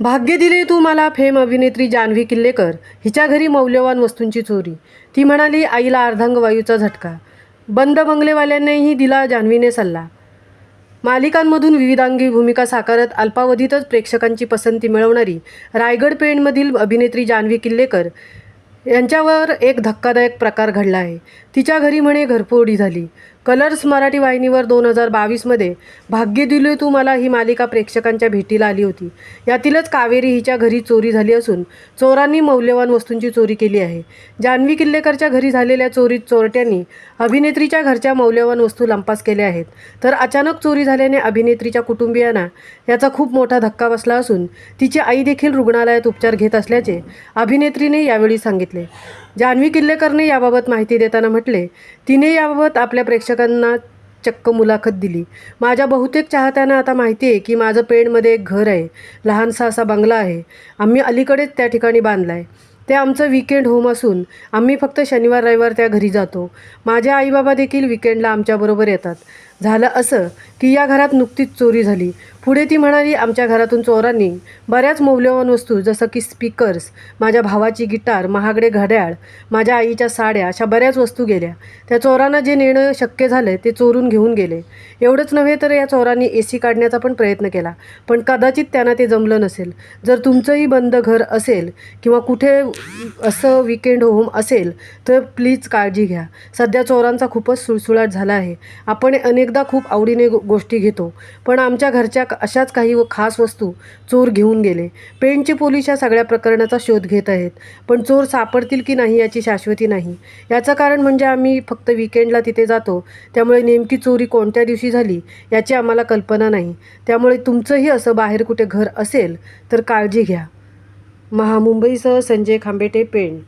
भाग्य दिले तू मला फेम अभिनेत्री जान्हवी किल्लेकर हिच्या घरी मौल्यवान वस्तूंची चोरी. ती म्हणाली आईला अर्धांगवायूचा झटका. बंद बंगलेवाल्यांनाही दिला जान्हवीने सल्ला. मालिकांमधून विविधांगी भूमिका साकारत अल्पावधीतच प्रेक्षकांची पसंती मिळवणारी रायगड पेणमधील अभिनेत्री जान्हवी किल्लेकर यांच्यावर एक धक्कादायक प्रकार घडला आहे. तिच्या घरी म्हणे घरफोडी झाली. कलर्स मराठी वाहिनीवर 2022मध्ये भाग्य दिले तू मला ही मालिका प्रेक्षकांच्या भेटीला आली होती. यातीलच कावेरी हिच्या घरी चोरी झाली असून चोरांनी मौल्यवान वस्तूंची चोरी केली आहे. जान्हवी किल्लेकरच्या घरी झालेल्या चोरीत चोरट्यांनी अभिनेत्रीच्या घरच्या मौल्यवान वस्तू लंपास केल्या आहेत. तर अचानक चोरी झाल्याने अभिनेत्रीच्या कुटुंबियांना याचा खूप मोठा धक्का बसला असून तिची आई देखील रुग्णालयात उपचार घेत असल्याचे अभिनेत्रीने यावेळी सांगितले. जान्हवी किल्लेकरने याबाबत माहिती देताना म्हटले, तिने याबाबत आपल्या प्रेक्षकांना चक्क मुलाखत दिली. माझ्या बहुतेक चाहत्यांना आता माहिती आहे की माझं पेणमध्ये एक घर आहे. लहानसा असा बंगला आहे. आम्ही अलीकडेच त्या ठिकाणी बांधला आहे. ते आमचं वीकेंड होम असून आम्ही फक्त शनिवार रविवार त्या घरी जातो. माझे आईबाबा देखील वीकेंडला आमच्याबरोबर येतात. झालं असं की या घरात नुकतीच चोरी झाली. पुढे ती म्हणाली, आमच्या घरातून चोरांनी बऱ्याच मौल्यवान वस्तू जसं की स्पीकर्स, माझ्या भावाची गिटार, महागडे घड्याळ, माझ्या आईच्या साड्या अशा बऱ्याच वस्तू गेल्या. त्या चोरांना जे नेणं शक्य झालं ते चोरून घेऊन गेले. एवढंच नव्हे तर या चोरांनी AC काढण्याचा पण प्रयत्न केला, पण कदाचित त्यांना ते जमलं नसेल. जर तुमचंही बंद घर असेल किंवा कुठे असं वीकेंड होम असेल तर प्लीज काळजी घ्या. सध्या चोरांचा खूपच सुळसुळाट झाला आहे. आपण अनेकदा खूप आवडीने गोष्टी घेतो, पण आमच्या घरच्या अशाच काही खास वस्तू चोर घेऊन गेले. पेणचे पोलीस या सगळ्या प्रकरणाचा शोध घेत आहेत, पण चोर सापडतील की नाही याची शाश्वती नाही. याचं कारण म्हणजे आम्ही फक्त वीकेंडला तिथे जातो, त्यामुळे नेमकी चोरी कोणत्या दिवशी झाली याची आम्हाला कल्पना नाही. त्यामुळे तुमचंही असं बाहेर कुठे घर असेल तर काळजी घ्या. महामुंबईसह संजय खांबेटे, पेण.